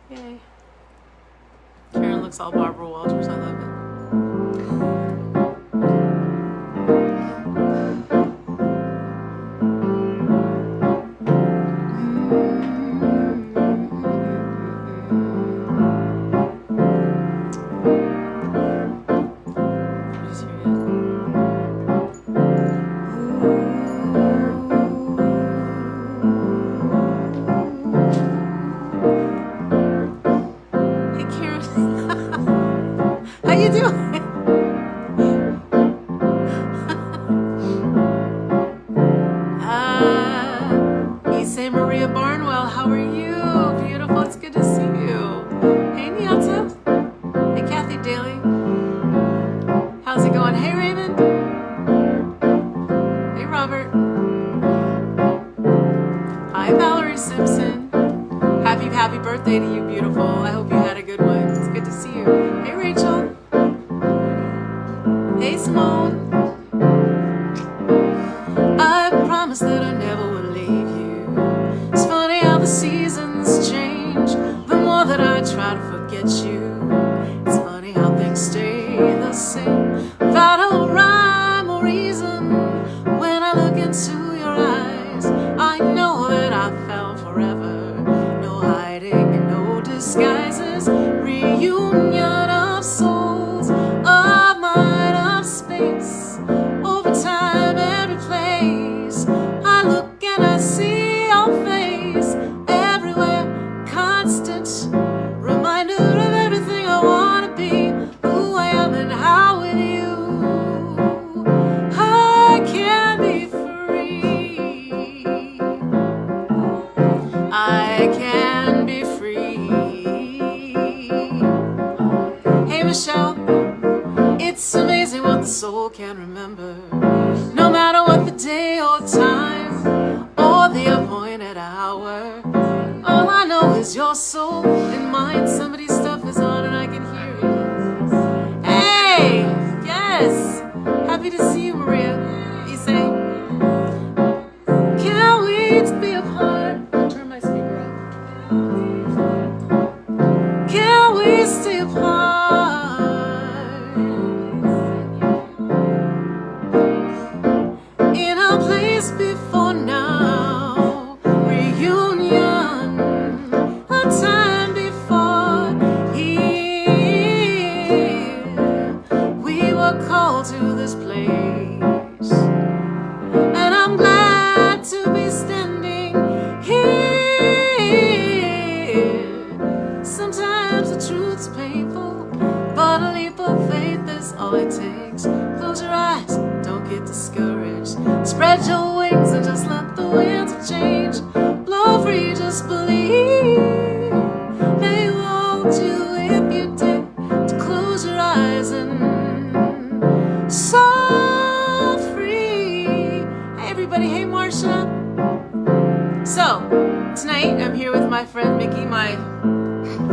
Yay. Karen looks all Barbara Walters. I love it.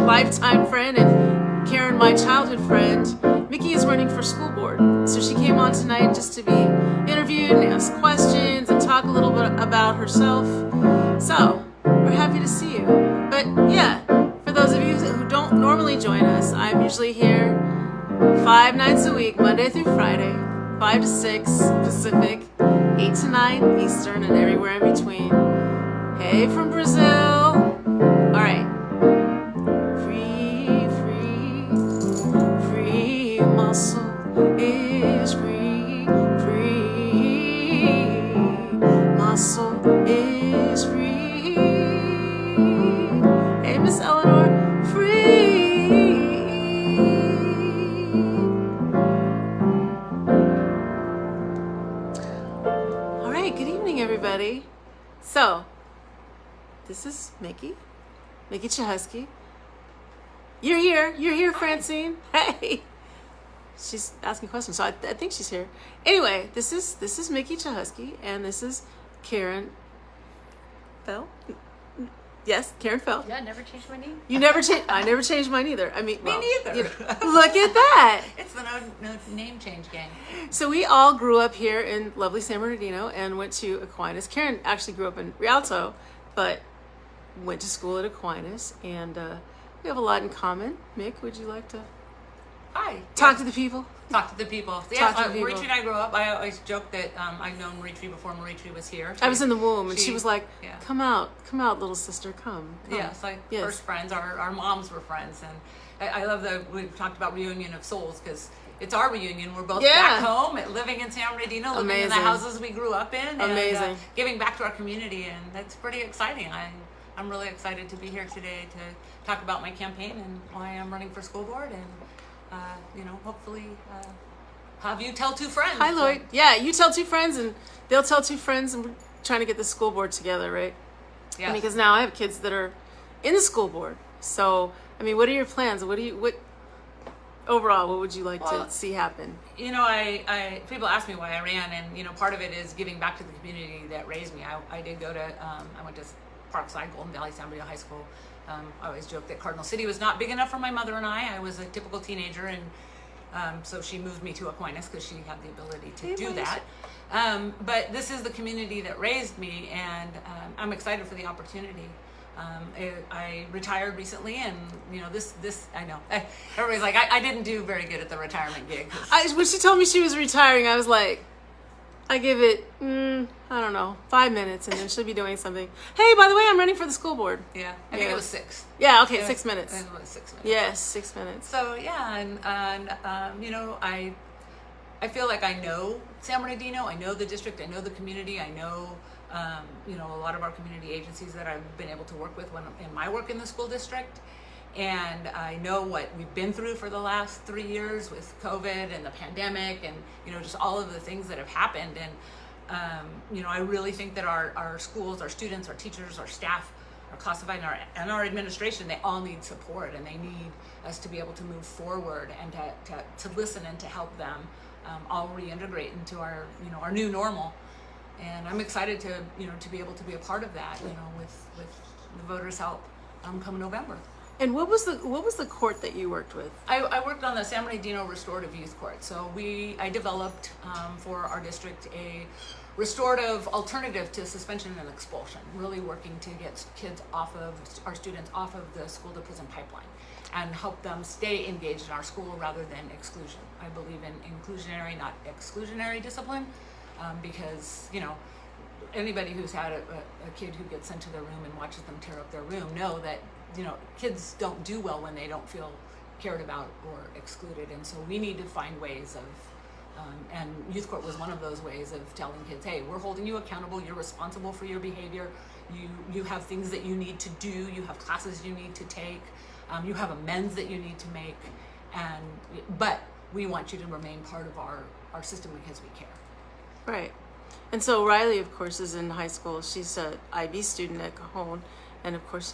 Lifetime friend, and Karen, my childhood friend. Mickey is running for school board, so she came on tonight just to be interviewed and ask questions and talk a little bit about herself. So we're happy to see you. But yeah, for those of you who don't normally join us, I'm usually here 5 nights a week, Monday through Friday, 5 to 6 Pacific, 8 to 9 Eastern, and everywhere in between. Hey from Brazil. All right. My soul is free, free. My soul is free. Hey, Miss Eleanor, free. All right, good evening, everybody. So, this is Mickey Chahusky. You're here, Francine. Hey. She's asking questions, so I think she's here. Anyway, this is Mickey Chahusky, and this is Karen Fell. Yes, Karen Fell. Yeah, I never changed my name. You never changed. I never changed mine either. I mean, me neither. Look at that. It's the no name change gang. So we all grew up here in lovely San Bernardino and went to Aquinas. Karen actually grew up in Rialto, but went to school at Aquinas, and We have a lot in common. Mick, would you like to Hi. talk to the people? Talk to the people. Talk to the Marie people. Tree and I grew up. I always joke that I've known Marie Tree before Marie Tree was here. I was in the womb, and she was like, yeah. come out, little sister, come. Yeah, it's like first friends. Our moms were friends, and I love that we've talked about reunion of souls because it's our reunion. We're both back home, living in San Bernardino, living in the houses we grew up in, and giving back to our community, and that's pretty exciting. I'm really excited to be here today to talk about my campaign and why I'm running for school board, and hopefully have you tell two friends. Hi, Lloyd. Yeah, you tell two friends, and they'll tell two friends, and we're trying to get the school board together, right? Yeah. Because now I have kids that are in the school board. So, I mean, what are your plans? Overall, what would you like to see happen? I people ask me why I ran, and part of it is giving back to the community that raised me. I did go to I went to Parkside, Golden Valley, San Bernardino High School. I always joke that Cardinal City was not big enough for my mother and I. I was a typical teenager, and so she moved me to Aquinas because she had the ability to do that. But this is the community that raised me, and I'm excited for the opportunity. I retired recently, and this I know everybody's like I didn't do very good at the retirement gig. When she told me she was retiring, I was like, I give it I don't know 5 minutes, and then she'll be doing something. Hey, by the way, I'm running for the school board. Yeah, I think it was 6. Yeah, okay, 6 minutes. It was 6 minutes. Yes, 6 minutes. So yeah, and I feel like I know San Bernardino, I know the district, I know the community, I know a lot of our community agencies that I've been able to work with in my work in the school district. And I know what we've been through for the last 3 years with COVID and the pandemic and, just all of the things that have happened. And, I really think that our schools, our students, our teachers, our staff, our classified and our administration, they all need support, and they need us to be able to move forward and to listen and to help them all reintegrate into our new normal. And I'm excited to be able to be a part of that, with the voters' help come November. And what was the court that you worked with? I worked on the San Bernardino Restorative Youth Court. So I developed for our district a restorative alternative to suspension and expulsion, really working to get our students off of the school to prison pipeline and help them stay engaged in our school rather than exclusion. I believe in inclusionary, not exclusionary discipline, because anybody who's had a kid who gets sent to their room and watches them tear up their room know that kids don't do well when they don't feel cared about or excluded, and so we need to find ways of and youth court was one of those ways of telling kids, hey, we're holding you accountable, you're responsible for your behavior, you have things that you need to do, you have classes you need to take, you have amends that you need to make, but we want you to remain part of our system because we care. Right. And so Riley, of course, is in high school. She's an IB student at Cajon, and of course,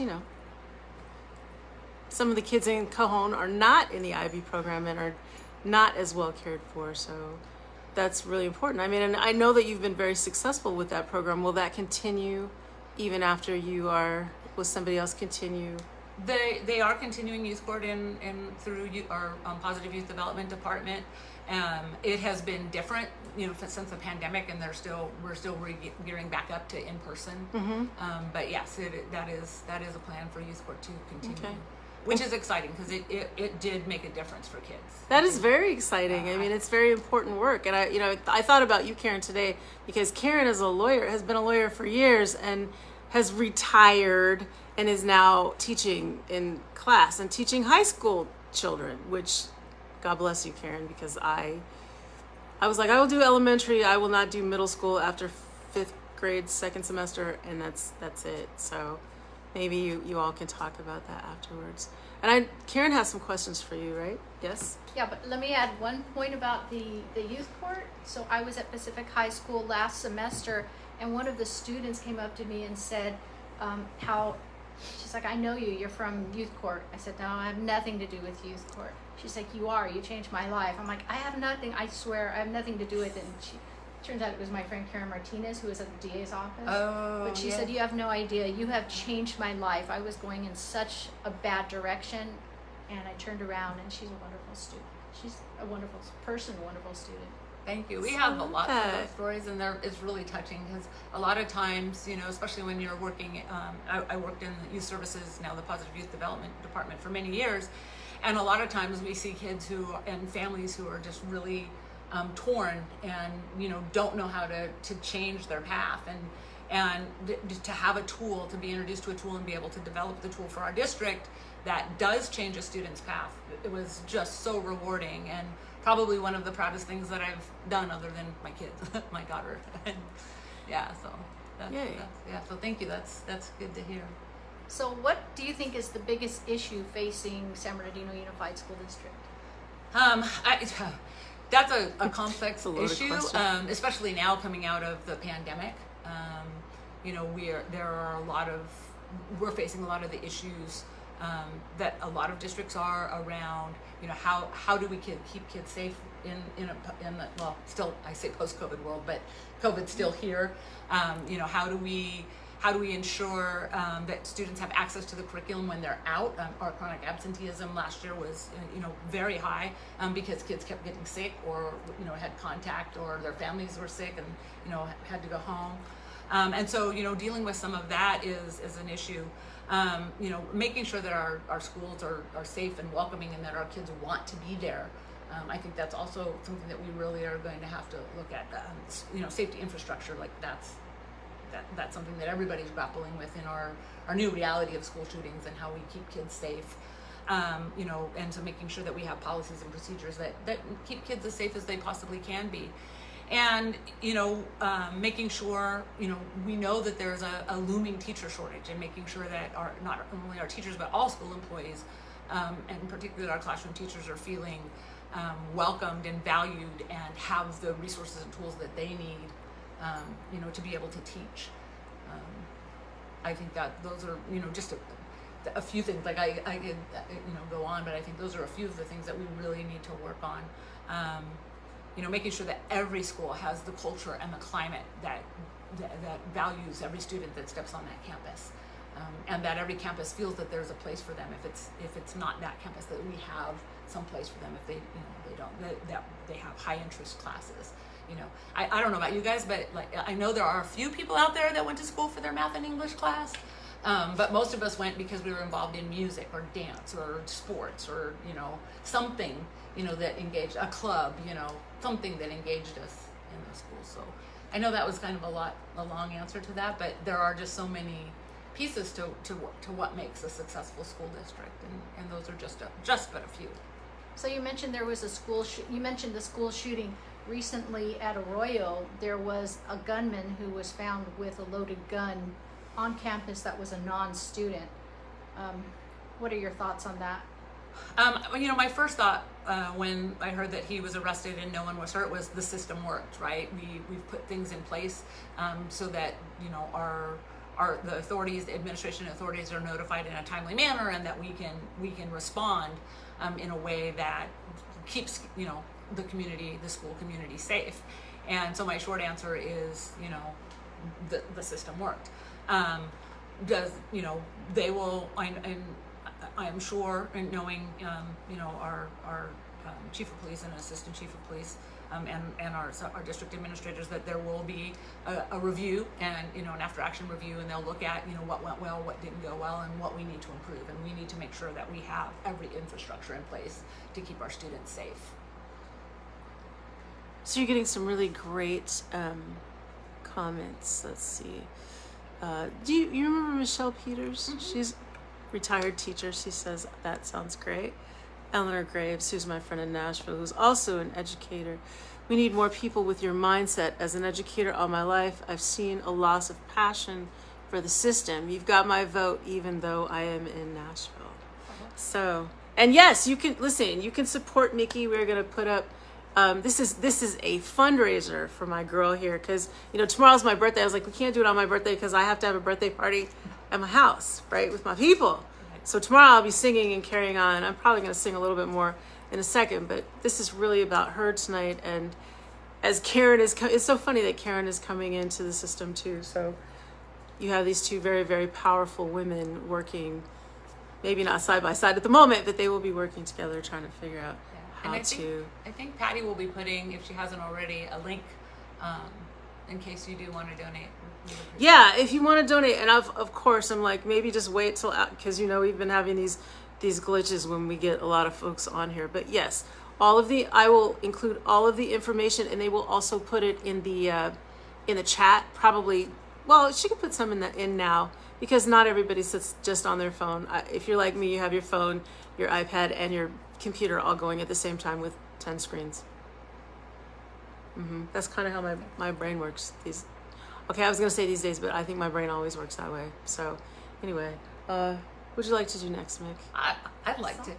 some of the kids in Cajon are not in the IB program and are not as well cared for, so that's really important. I mean, and I know that you've been very successful with that program. Will that continue even after will somebody else continue? They are continuing youth court in through our positive youth development department. It has been different, since the pandemic, and we're still gearing back up to in person. Mm-hmm. But yes, that is a plan for youth court to continue. Okay. Which is exciting because it did make a difference for kids. That is very exciting. I mean, it's very important work. And I thought about you, Karen, today because Karen has been a lawyer for years and has retired and is now teaching in class and teaching high school children, which God bless you, Karen, because I was like, I will do elementary. I will not do middle school after 5th grade, second semester. And that's it. So maybe you all can talk about that afterwards. And Karen has some questions for you, right? Yes? Yeah, but let me add one point about the youth court. So I was at Pacific High School last semester, and one of the students came up to me and said she's like, I know you're from youth court. I said, no, I have nothing to do with youth court. She's like, you changed my life. I'm like, I have nothing, I swear, I have nothing to do with it. And turns out it was my friend Karen Martinez, who was at the DA's office. Oh, but she said, you have no idea. You have changed my life. I was going in such a bad direction, and I turned around, and she's a wonderful student. She's a wonderful person, a wonderful student. Thank you. We have a lot of that. those stories, and it's really touching because a lot of times, especially when you're working, I worked in the youth services, now the Positive Youth Development Department for many years, and a lot of times we see kids and families who are just really torn and don't know how to change their path, and to have a tool, to be introduced to a tool and be able to develop the tool for our district that does change a student's path. It was just so rewarding, and probably one of the proudest things that I've done, other than my kids, my daughter. So thank you. That's good to hear. So what do you think is the biggest issue facing San Bernardino Unified School District? That's a complex a loaded issue, question. especially now coming out of the pandemic. We're facing a lot of the issues that a lot of districts are around. How do we keep kids safe in the still, I say post-COVID world, but COVID's still here. How do we ensure that students have access to the curriculum when they're out? Our chronic absenteeism last year was very high because kids kept getting sick, or had contact, or their families were sick and had to go home. And so dealing with some of that is an issue. Making sure that our schools are safe and welcoming, and that our kids want to be there. I think that's also something that we really are going to have to look at. Safety infrastructure, like that's something that everybody's grappling with in our new reality of school shootings and how we keep kids safe. And so making sure that we have policies and procedures that keep kids as safe as they possibly can be. And making sure we know that there's a looming teacher shortage, and making sure that not only our teachers but all school employees, and particularly our classroom teachers, are feeling welcomed and valued and have the resources and tools that they need to be able to teach. I think that those are just a few things. Like I could go on, but I think those are a few of the things that we really need to work on. Making sure that every school has the culture and the climate that values every student that steps on that campus, and that every campus feels that there's a place for them. If it's not that campus, that we have some place for them. If they that they have high interest classes. I don't know about you guys, but I know there are a few people out there that went to school for their math and English class, but most of us went because we were involved in music or dance or sports or something that engaged, a club, something that engaged us in the school. So I know that was kind of a long answer to that, but there are just so many pieces to what makes a successful school district, and those are just but a few. So you mentioned there was you mentioned the school shooting recently at Arroyo. There was a gunman who was found with a loaded gun on campus that was a non-student. What are your thoughts on that? My first thought when I heard that he was arrested and no one was hurt was the system worked, right? We've put things in place so that the authorities, the administration authorities, are notified in a timely manner, and that we can respond in a way that keeps the school community safe. And so my short answer is the system worked. They will, I'm sure, and knowing our chief of police and assistant chief of police and our district administrators, that there will be a review and an after action review, and they'll look at what went well, what didn't go well, and what we need to improve, and we need to make sure that we have every infrastructure in place to keep our students safe. So you're getting some really great comments. Let's see. Do you remember Michelle Peters? Mm-hmm. She's a retired teacher. She says, that sounds great. Eleanor Graves, who's my friend in Nashville, who's also an educator. We need more people with your mindset. As an educator all my life, I've seen a loss of passion for the system. You've got my vote, even though I am in Nashville. Uh-huh. So, and yes, you can support Mickey. We're going to put up, this is a fundraiser for my girl here, because, tomorrow's my birthday. I was like, we can't do it on my birthday because I have to have a birthday party at my house, right, with my people. So tomorrow I'll be singing and carrying on. I'm probably going to sing a little bit more in a second, but this is really about her tonight. And as Karen it's so funny that Karen is coming into the system too. So you have these two very, very powerful women working, maybe not side by side at the moment, but they will be working together trying to figure out And how to. I think Patty will be putting, if she hasn't already, a link in case you do want to donate. Yeah, if you want to donate, and of course, I'm like, maybe just wait till, because we've been having these glitches when we get a lot of folks on here. But yes, I will include all of the information, and they will also put it in the chat. Probably, well, she can put some in now, because not everybody sits just on their phone. If you're like me, you have your phone, your iPad, and your computer all going at the same time with 10 screens. That's kind of how my brain works. Okay, I was gonna say these days, but I think my brain always works that way. So, anyway, what would you like to do next, Mick? I'd like to.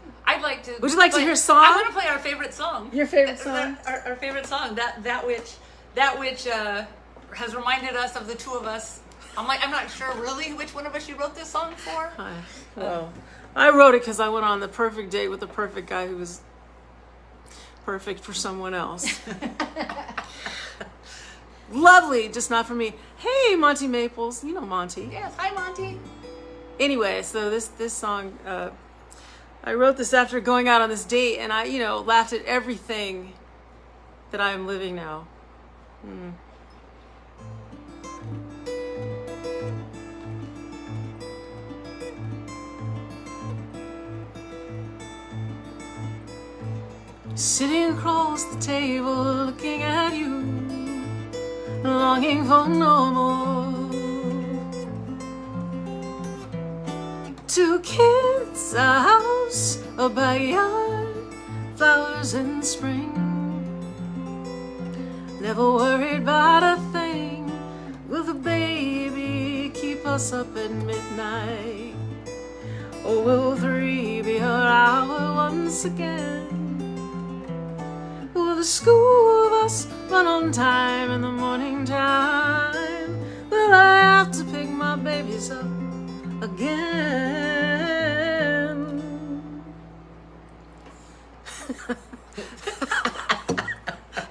Would you like to hear a song? I want to play our favorite song. Your favorite song? Our favorite song. That which has reminded us of the two of us. I'm not sure really which one of us you wrote this song for. Well, I wrote it because I went on the perfect date with the perfect guy who was perfect for someone else. Lovely, just not for me. Hey, Monty Maples. You know Monty. Yes, hi Monty. Anyway, so this song, I wrote this after going out on this date, and I, laughed at everything that I'm living now. Sitting across the table, looking at you, longing for no more. Two kids, a house, a backyard, flowers in spring. Never worried about a thing. Will the baby keep us up at midnight? Or will 3 be her hour once again? Will the school bus run on time in the morning time? Will I have to pick my babies up again?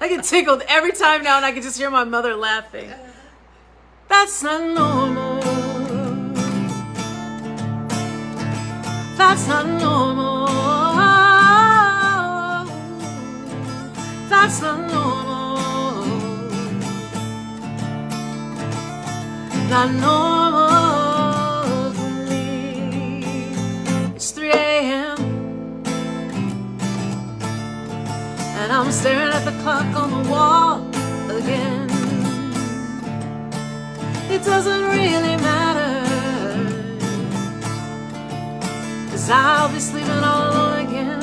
I get tickled every time now, and I can just hear my mother laughing. That's not normal. That's not normal. That's not normal. Not normal for me. It's 3 a.m. and I'm staring at the clock on the wall again. It doesn't really matter, 'cause I'll be sleeping all alone again.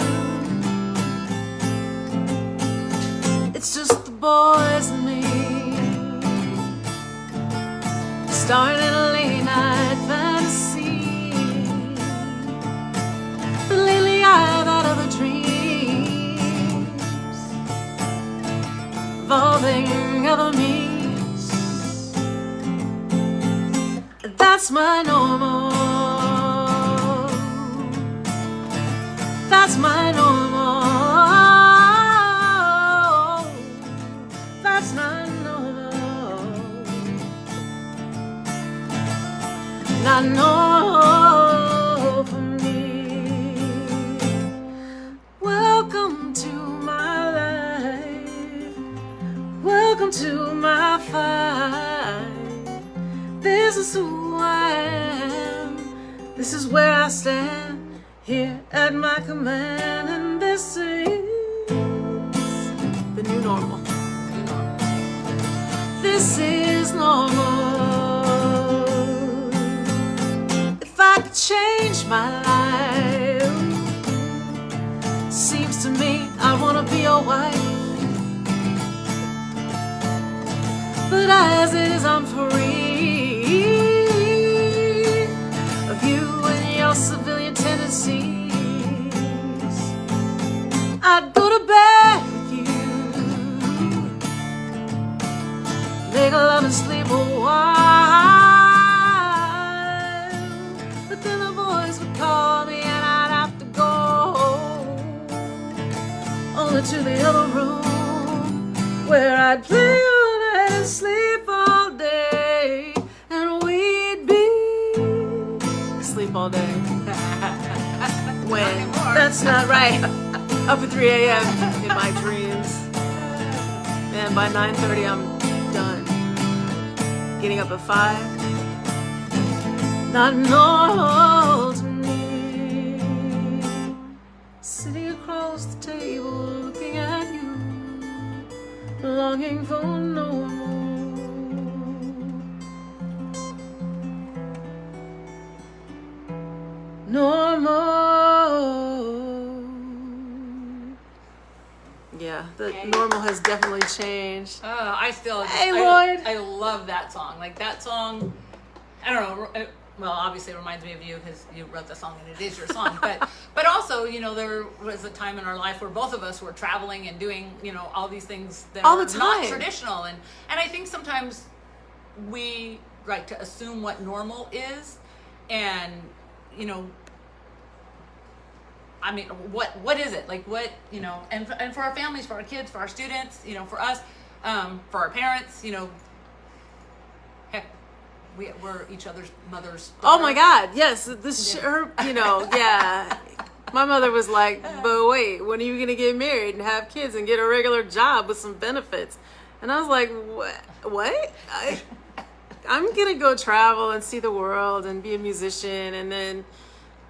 It's just the boys and me, starring in a late night fantasy. But lately I've had other dreams involving other me's. That's my normal. That's my normal. That's not normal. Not normal for me. Welcome to my life. Welcome to my fight. This is who I am. This is where I stand, here at my command. And this is the new normal. This is normal. If I could change my life, seems to me I wanna be your wife. But as it is, I'm free of you and your civilian tendencies. I'd go to bed with you, make love and sleep a while. But then the boys would call me and I'd have to go only to the other room, where I'd play all night and sleep all day. And we'd be sleep all day. When that's not right. Up at 3 a.m. in my dreams. And by 9:30, I'm done. Getting up at 5. Not normal to me. Sitting across the table, looking at you, longing for normal. Normal. Yeah, the normal has definitely changed. I still, Hey, Lloyd. I love that song. Like that song, I don't know. Well, obviously it reminds me of you because you wrote the song and it is your song. But also, you know, there was a time in our life where both of us were traveling and doing, you know, all these things that all are the time. not traditional. And I think sometimes we like to assume what normal is, and you know, I mean, what is it? Like what, you know, and for our families, for our kids, for our students, you know, for us, for our parents, you know, heck, we're each other's mothers. Oh my God, yes, her, you know, yeah. My mother was like, but wait, when are you going to get married and have kids and get a regular job with some benefits? And I was like, what? I'm going to go travel and see the world and be a musician. And then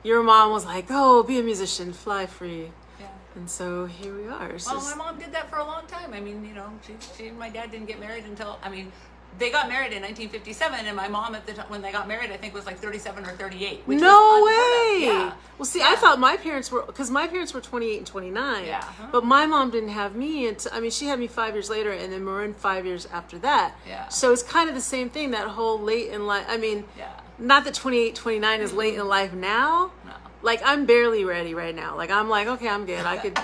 your mom was like, oh, be a musician, fly free. Yeah. And so here we are. Well, my mom did that for a long time. I mean, you know, she and my dad didn't get married until, I mean, they got married in 1957, and my mom at the time when they got married, I think was like 37 or 38. Which no was way. Yeah. Well, see, I thought my parents were, because my parents were 28 and 29. Yeah. But my mom didn't have me until, I mean, she had me 5 years later, and then Marin 5 years after that. Yeah. So it's kind of the same thing, that whole late in life. I mean, Yeah. not that 28, 29 is late in life now. No. Like, I'm barely ready right now. Like, I'm like, okay, I'm good. I could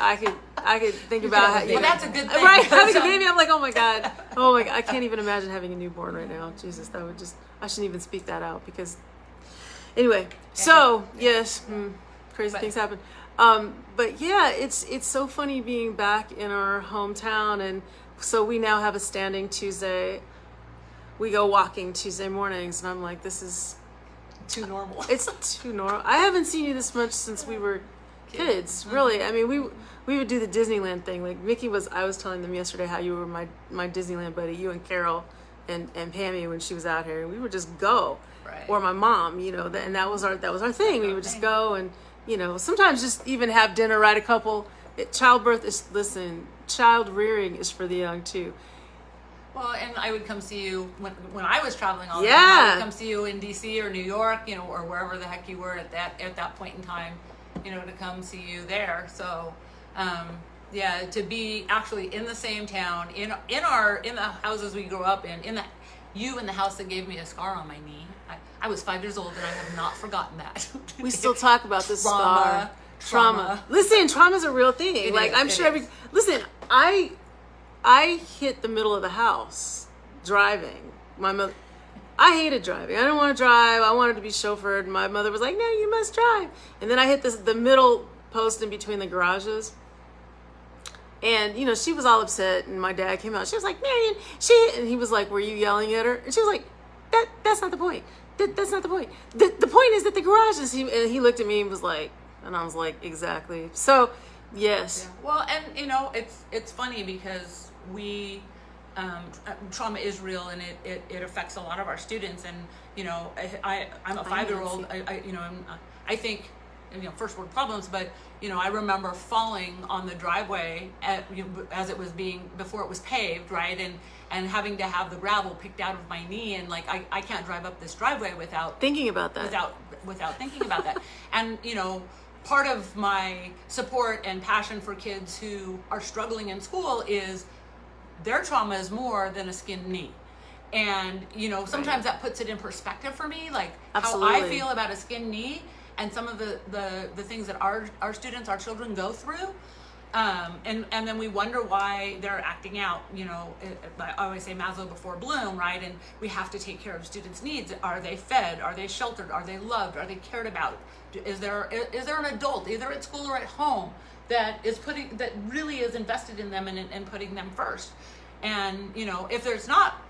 think about how, Well, that's a good thing. right, having a baby. I'm like, oh my God, I can't even imagine having a newborn right now. Jesus, that would just, I shouldn't even speak that out because, anyway. So yes, crazy things happen. But yeah, it's so funny being back in our hometown, and so we now have a standing Tuesday. We go walking Tuesday mornings, and I'm like, this is Too normal. it's too normal. I haven't seen you this much since we were kids, really. I mean, we would do the Disneyland thing. Like I was telling them yesterday how you were my Disneyland buddy, you and Carol and Pammy when she was out here. We would just go. Right. Or my mom, you know, and that was our thing. We would just go and, you know, sometimes just even have dinner, ride a couple. Child rearing is for the young too. Well, and I would come see you when I was traveling all the Yeah. time. I would come see you in DC or New York, you know, or wherever the heck you were at that point in time, you know, to come see you there. So, yeah, to be actually in the same town, in the houses we grew up in the house that gave me a scar on my knee. I was 5 years old and I have not forgotten that. We still talk about this Trauma. Trauma. Listen, trauma's a real thing. I'm sure listen, I hit the middle of the house driving. My mother, I hated driving. I didn't want to drive. I wanted to be chauffeured. My mother was like, no, you must drive. And then I hit the middle post in between the garages. And, you know, she was all upset. And my dad came out. She was like, Marion, and he was like, were you yelling at her? And she was like, that's not the point. That's not the point. The point is that the garages, and he looked at me and was like, and I was like, exactly. So, yes. Yeah. Well, and, you know, it's funny because trauma is real, and it affects a lot of our students. And, you know, I'm a 5-year-old. I think, you know, first world problems, but, you know, I remember falling on the driveway as it was before it was paved, right? And having to have the gravel picked out of my knee, and like, I can't drive up this driveway without thinking about that. Without thinking about that. And, you know, part of my support and passion for kids who are struggling in school is their trauma is more than a skinned knee. And, you know, sometimes that puts it in perspective for me, like Absolutely. how I feel about a skinned knee and some of the things that our students, our children go through. And then we wonder why they're acting out, you know. I always say Maslow before Bloom, right? And we have to take care of students' needs. Are they fed? Are they sheltered? Are they loved? Are they cared about? Is there an adult, either at school or at home, that really is invested in them and putting them first? And, you know, if there's not,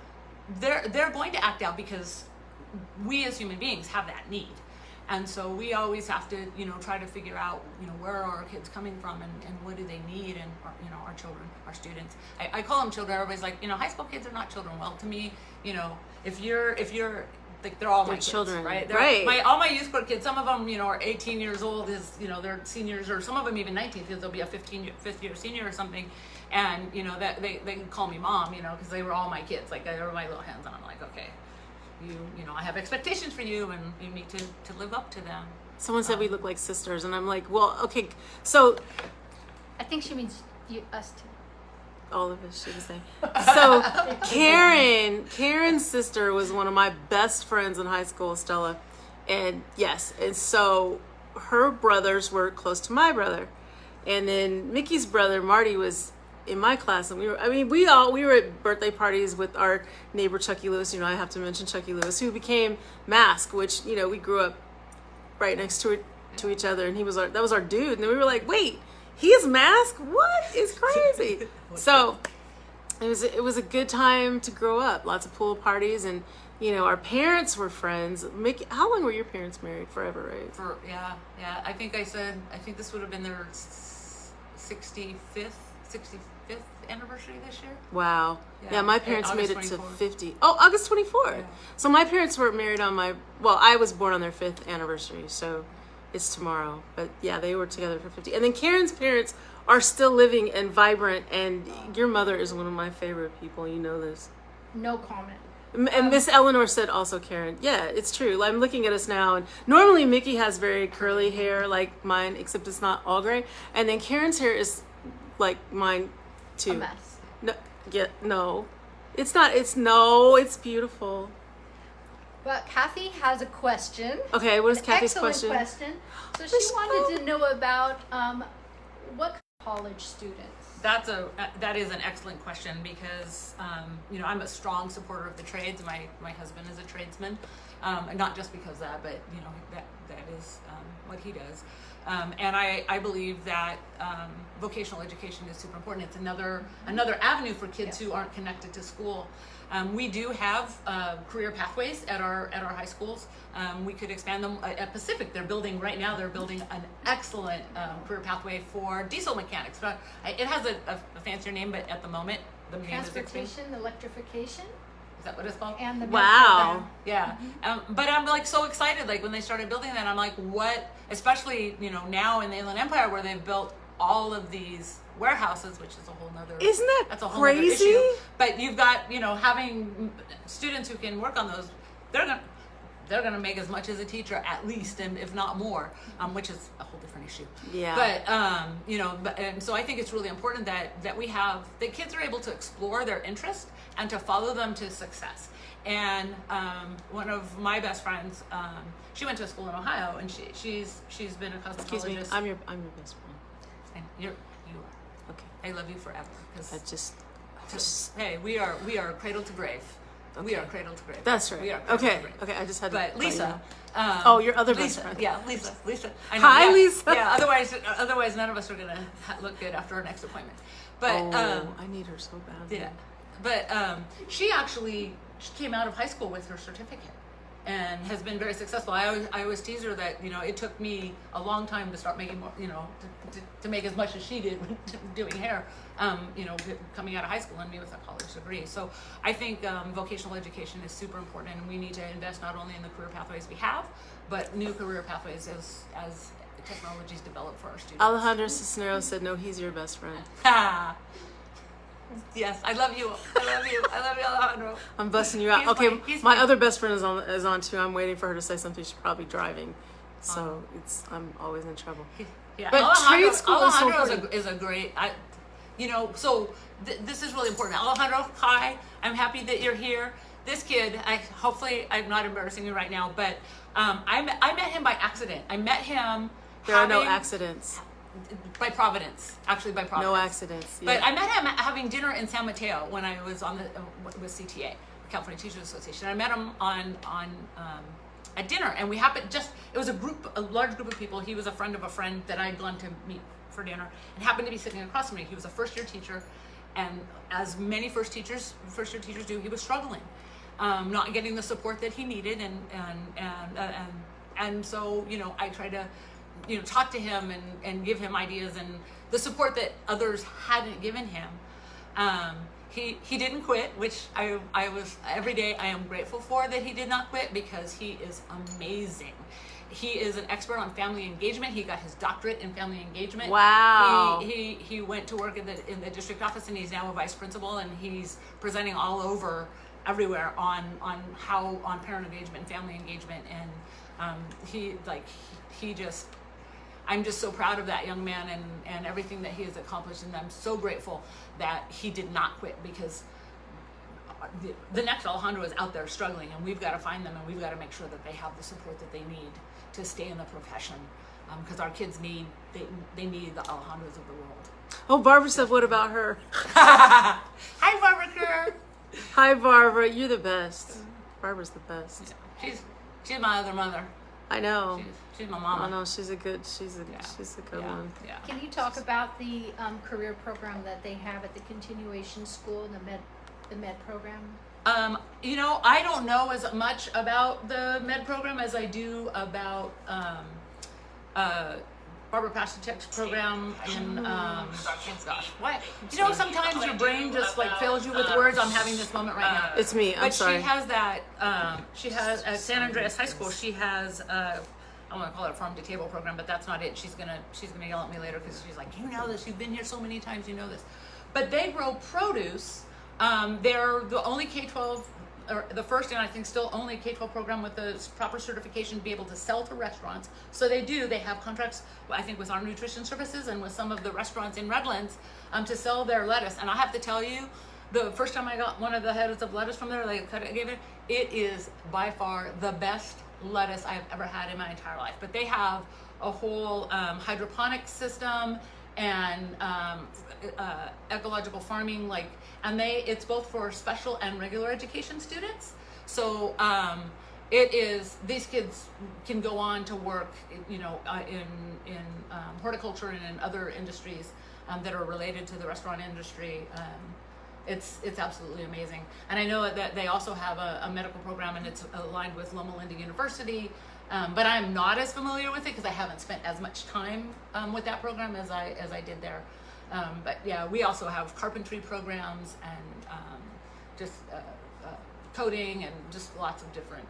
they're going to act out because we as human beings have that need. And so we always have to, try to figure out, where are our kids coming from and what do they need, and our children, our students. I call them children. Everybody's like, high school kids are not children. Well, to me, if you're like, they're all my kids, children, right? Right. All my youth court kids, some of them, are 18 years old, they're seniors, or some of them even 19, because they'll be a fifth year senior or something. And, that they can call me mom, because they were all my kids. Like, they were my little hands, and I'm like, okay, I have expectations for you, and you need to live up to them. Someone said we look like sisters, and I'm like, well, okay, so I think she means us too. all of us, she was saying. So Karen's sister was one of my best friends in high school, Stella. And yes, and so her brothers were close to my brother. And then Mickey's brother, Marty, was in my class, and we were at birthday parties with our neighbor Chucky Lewis. I have to mention Chucky Lewis, who became Mask, which, we grew up right next to each other, and that was our dude. And then we were like, wait, he's Mask? What? It's crazy. So it was a good time to grow up. Lots of pool parties, and our parents were friends. Mickey, how long were your parents married? Forever, right? Yeah. I think this would have been their 65th anniversary this year. Wow. Yeah, my parents made it to 24. 50. Oh, August 24th. Yeah. So my parents were married on I was born on their 5th anniversary, so it's tomorrow. But yeah, they were together for 50. And then Karen's parents are still living and vibrant, and your mother is one of my favorite people. You know this. No comment. And Miss Eleanor said also, Karen. Yeah, it's true. I'm looking at us now, and normally Mickey has very curly hair like mine, except it's not all gray. And then Karen's hair is like mine too. A mess. No. It's not. It's beautiful. But Kathy has a question. Okay, what is Kathy's Excellent question? So she wanted to know about what college students. That is an excellent question, because I'm a strong supporter of the trades. My husband is a tradesman, and not just because of that, but that is what he does. And I believe that vocational education is super important. It's another avenue for kids who aren't connected to school. We do have career pathways at our high schools. We could expand them. At Pacific, they're building an excellent career pathway for diesel mechanics. But it has a fancier name, but at the moment, the name is Transportation, electrification. Is that what it's called? And the Wow. Yeah. But I'm like so excited. Like when they started building that, I'm like, what? Especially now in the Inland Empire, where they've built all of these warehouses, which is a whole nother. Isn't that that's a whole crazy? Nother issue. But you've got having students who can work on those. They're gonna make as much as a teacher, at least, and if not more, which is a whole different issue. Yeah. But and so I think it's really important that that kids are able to explore their interest and to follow them to success. And one of my best friends, she went to a school in Ohio, and she's been a cosmetologist. Excuse me, I'm your best friend. And you are. Okay. I love you forever. I just Hey, we are cradle to grave. Okay. We are cradle to grave. That's right. We are cradle to grave. Okay. I just had to. But Lisa. Your other best Lisa, friend. Yeah, Lisa. I know, Hi, yeah, Lisa. Yeah. Otherwise, none of us are gonna look good after our next appointment. But I need her so badly. yeah. But she came out of high school with her certificate, and has been very successful. I always tease her that it took me a long time to start making more, to make as much as she did doing hair, coming out of high school, and me with a college degree. So I think vocational education is super important, and we need to invest not only in the career pathways we have, but new career pathways as technologies develop for our students. Alejandro Cisneros said, "No, he's your best friend." Yes, I love you. I love you, Alejandro. I'm busting you out. He's My fine. other best friend is on too. I'm waiting for her to say something. She's probably driving, so I'm always in trouble. Yeah, But trade school is so Alejandro important. is a great. This is really important. Alejandro, hi. I'm happy that you're here. This kid, hopefully I'm not embarrassing you right now, but I met him by accident. I met him. There are no accidents. By Providence, actually by Providence. No accidents. Yeah. But I met him having dinner in San Mateo when I was on with CTA, California Teachers Association. I met him on at dinner, and it was a large group of people. He was a friend of a friend that I had gone to meet for dinner, and happened to be sitting across from me. He was a first-year teacher, and as many first-year teachers do, he was struggling, not getting the support that he needed, and and so, you know, I try to, you know, talk to him and give him ideas and the support that others hadn't given him. He didn't quit, which I was, every day I am grateful for that he did not quit, because he is amazing. He is an expert on family engagement. He got his doctorate in family engagement. Wow. He went to work in the district office, and he's now a vice principal, and he's presenting all over everywhere on parent engagement and family engagement. And I'm just so proud of that young man and everything that he has accomplished, and I'm so grateful that he did not quit, because the next Alejandro is out there struggling, and we've got to find them, and we've got to make sure that they have the support that they need to stay in the profession, because our kids need they need the Alejandros of the world. Oh, Barbara said, what about her? Hi, Barbara Kerr. Hi, Barbara. You're the best. Barbara's the best. Yeah, she's my other mother. I know. She's my mama. Oh no, she's a good one. Yeah. Can you talk about the career program that they have at the continuation school, the med program? You know, I don't know as much about the med program as I do about Barbara Pastuchek's program in gosh, what? You know, sometimes your brain just like fills you with words. I'm having this moment right now. It's me. I'm sorry. But she has that. She has at San Andreas High School. She has. I want to call it a farm to table program, but that's not it. She's gonna yell at me later, because she's like, you know this. You've been here so many times. You know this. But they grow produce. They're the only K-12, or the first and I think still only K-12 program with the proper certification to be able to sell to restaurants. So they have contracts, I think, with our nutrition services and with some of the restaurants in Redlands to sell their lettuce. And I have to tell you, the first time I got one of the heads of lettuce from there, it is by far the best lettuce I've ever had in my entire life. But they have a whole hydroponic system and ecological farming, and it's both for special and regular education students. So these kids can go on to work, you know, in horticulture and in other industries that are related to the restaurant industry. It's absolutely amazing. And I know that they also have a medical program, and it's aligned with Loma Linda University. But I'm not as familiar with it because I haven't spent as much time with that program as I did there. But yeah, we also have carpentry programs and just coding and just lots of different.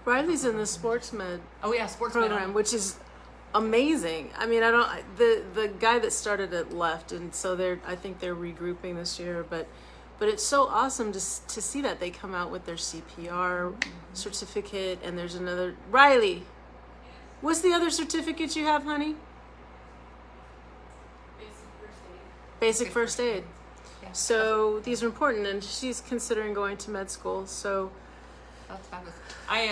Riley's in the sports med. Oh yeah, sports program, which is amazing. I mean, the guy that started it left, and so I think they're regrouping this year. But it's so awesome to see that they come out with their CPR certificate, and there's another. Riley, what's the other certificate you have, honey? Basic first aid. Yeah. So these are important, and she's considering going to med school. So that's fabulous. I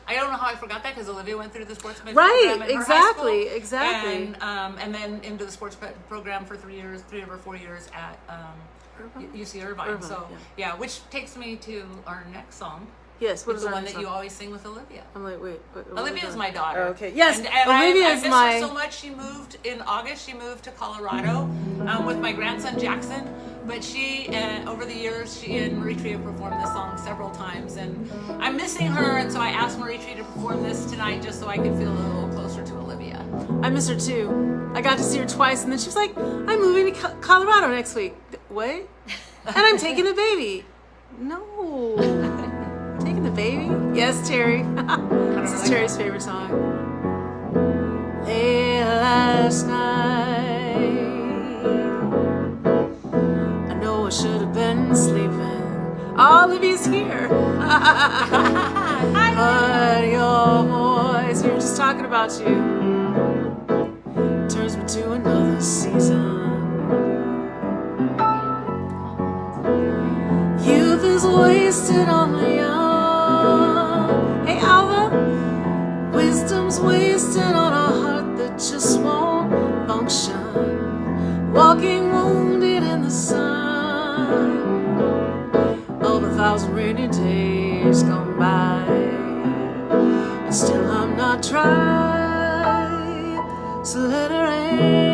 don't know how I forgot that, because Olivia went through the sports med right, program in exactly, her high school, exactly, and then into the sports program for 3 or 4 years at UC Irvine. So yeah, which takes me to our next song. Yes, what is the our one next that song? You always sing with Olivia. I'm like, wait. Olivia's my daughter. Oh, okay. Yes, and Olivia I is miss my. her so much. She moved in August. She moved to Colorado with my grandson Jackson. But she, over the years, she and Marie Tree have performed this song several times, and I'm missing her. And so I asked Marie Tree to perform this tonight, just so I could feel a little closer to Olivia. I miss her too. I got to see her twice, and then she was like, "I'm moving to Colorado next week." What? And I'm taking the baby. No. Taking the baby? Yes, Terry. This is Terry's favorite song. Late last night, I know I should have been sleeping. All of you's here. But your voice, we were just talking about you, turns me to another season. Youth is wasted on the young. Hey, Alva, wisdom's wasted on a heart that just won't function. Walking wounded in the sun of 1,000 rainy days gone by, and still I'm not dry. So let it rain,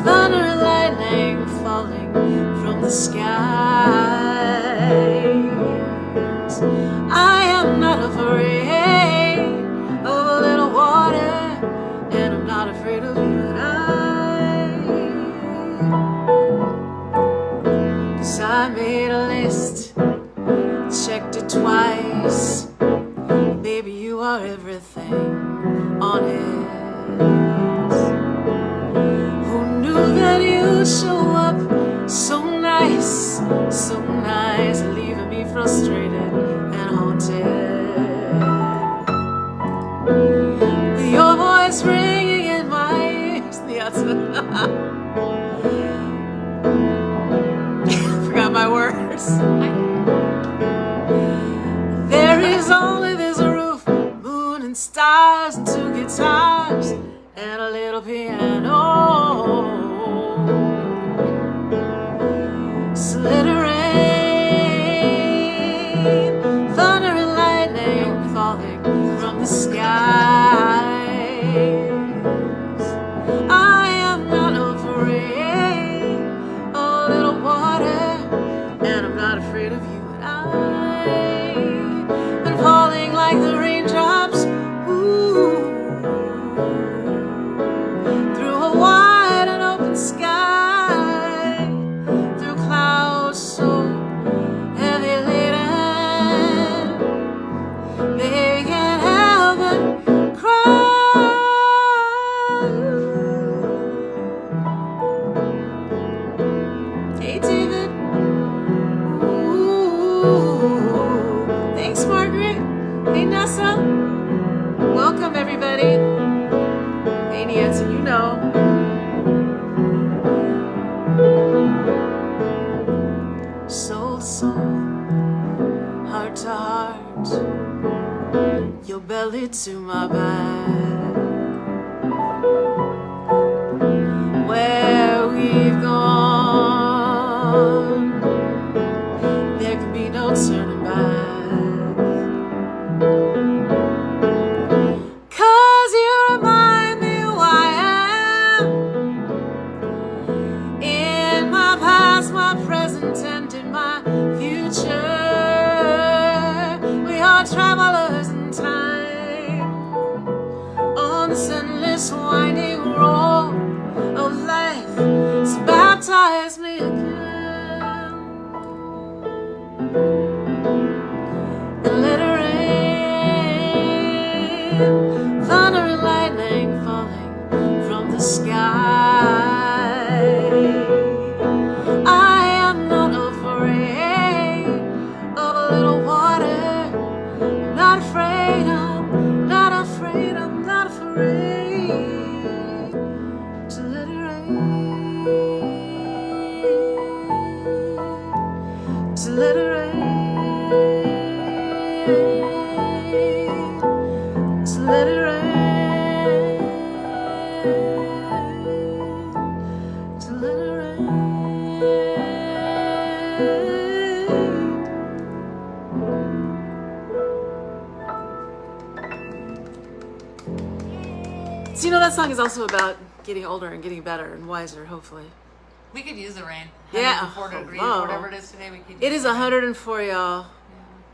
thunder and lightning falling from the skies. I am not afraid. voice ringing in my ears. Forgot my words. There is only this roof, moon and stars, and 2 guitars, and a little piano. Slitter rain, thunder and lightning falling from the skies. I am not afraid of a little water, and I'm not afraid of you. And falling like the raindrops, ooh, through a wide and open sky, through clouds so heavy laden, they can't help but cry. Hey, David. Thanks, Margaret. Hey, Nessa. Welcome, everybody. Hey, Nancy, you know. Soul to soul, heart to heart, your belly to my back. Where we've gone, there can be no turning back. 'Cause you remind me who I am, in my past, my present, and in my future. We are travelers in time, on this endless winding road of life. So baptize me again, and let it rain, thunder and lightning falling from the sky. I am not afraid of a little water. I'm not afraid, I'm not afraid, I'm not afraid to let it rain, to let it rain, to let it rain, to let it rain. So you know that song is also about getting older and getting better and wiser, hopefully. We could use the rain. Yeah. 104 degrees, Oh. whatever it is today, we could use It is the rain. 104, y'all. That's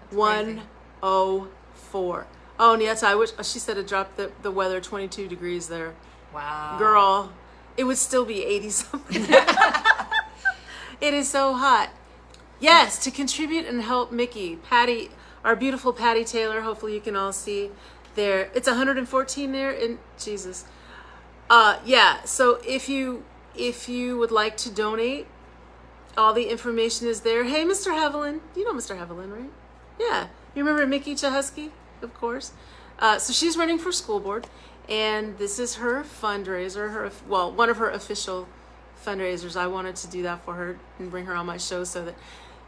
crazy. 104. Oh, Nieta, I wish she said it dropped the weather 22 degrees there. Wow. Girl, it would still be 80 something. It is so hot. Yes, to contribute and help Mickey, Patty, our beautiful Patty Taylor. Hopefully you can all see there. It's 114 there in Jesus. Yeah. So if you would like to donate, all the information is there. Hey, Mr. Hevelin, you know Mr. Hevelin, right? Yeah, you remember Mickey Chahusky, of course. So she's running for school board, and this is her fundraiser. One of her official fundraisers. I wanted to do that for her and bring her on my show so that,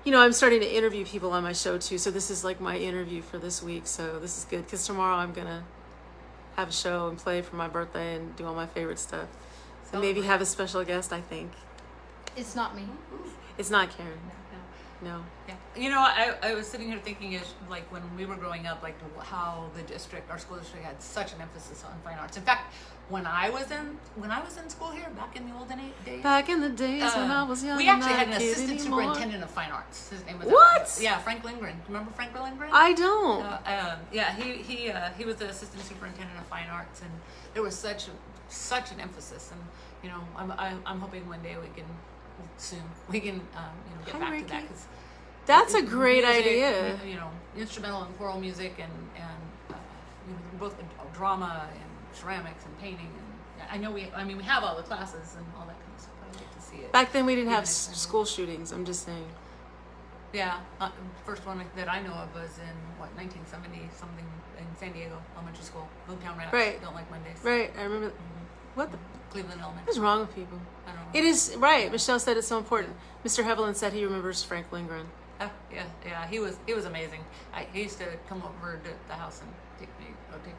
you know, I'm starting to interview people on my show too. So this is like my interview for this week. So this is good because tomorrow I'm gonna have a show and play for my birthday and do all my favorite stuff. And maybe have a special guest, I think. It's not me. It's not Karen. No. Yeah. You know, I was sitting here thinking, is like when we were growing up, like how our school district had such an emphasis on fine arts. In fact, when I was in school here back in the olden days. Back in the days when I was young. We actually had an not a kid assistant anymore. superintendent of fine arts. His name was What? Yeah, Frank Lindgren. Remember Frank Lindgren? I don't. Yeah, he was the assistant superintendent of fine arts, and there was such an emphasis. And you know, I'm hoping one day we can get Hi, back Ricky. to that, 'cause That's a great music, idea. You know, instrumental and choral music, and you know, both drama and ceramics and painting, and I know we have all the classes and all that kind of stuff. I get to see it. Back then we didn't have Yeah, school shootings. I'm just saying. Yeah, first one that I know of was in 1970 something in San Diego Elementary School. Boomtown Rats Right. don't like Mondays. Right. I remember. What the? Cleveland Elementary. What is wrong with people? I don't know. It is right. Michelle said it's so important. Mr. Hevelin said he remembers Frank Lindgren. Yeah. He was amazing. He used to come over to the house and take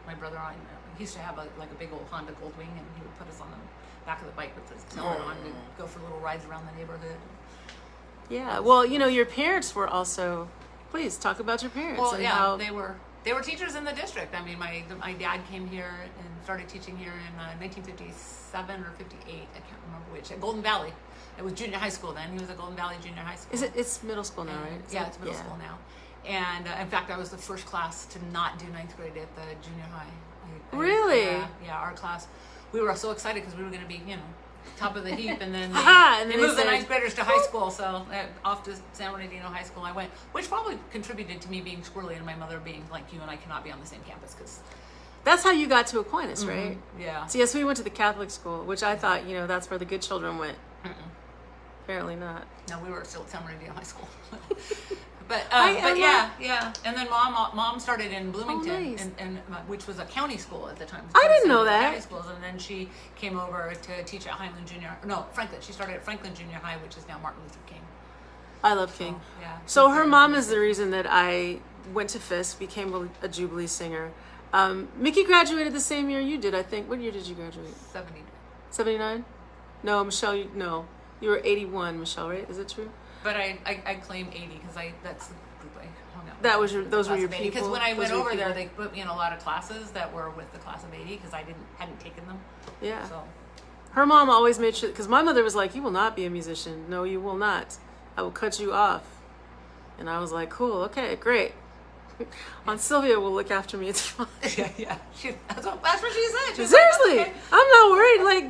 my brother on. He used to have a big old Honda Goldwing, and he would put us on the back of the bike with his accelerator on and go for little rides around the neighborhood. Yeah. Well, your parents were also. Please talk about your parents. Well, and yeah, how, they were teachers in the district. I mean, my dad came here and started teaching here in 1957 or 58. I can't remember which. At Golden Valley. It was junior high school then. He was at Golden Valley Junior High School. It's middle school now, right? It's middle school now. And in fact, I was the first class to not do ninth grade at the junior high. Really? Yeah, our class. We were so excited because we were going to be, top of the heap, and then they moved the ninth graders to high school, so off to San Bernardino High School I went, which probably contributed to me being squirrely and my mother being like, you and I cannot be on the same campus because. That's how you got to Aquinas, right? Yeah. So yes, we went to the Catholic school, which I thought, that's where the good children went. Apparently not. No, we were still at San Bernardino High School. But yeah. And then mom started in Bloomington, nice. and which was a county school at the time. I didn't know that. County schools, and then she came over to teach at Franklin. She started at Franklin Junior High, which is now Martin Luther King. I love King. Yeah. So her mom is the reason that I went to Fisk, became a Jubilee singer. Mickey graduated the same year you did, I think. What year did you graduate? 70. 79? No, Michelle, you were 81, Michelle, right? Is it true? But I claim 80 because that's the group I hung out with. That was those were your people. people. Because when I went over there, they put me in a lot of classes that were with the class of 80 because I hadn't taken them. Yeah. So. Her mom always made sure, because my mother was like, "You will not be a musician. No, you will not. I will cut you off." And I was like, "Cool, okay, great." Aunt Sylvia will look after me. It's fine. Yeah. That's what she said. She was Seriously, like, okay. I'm not worried. Like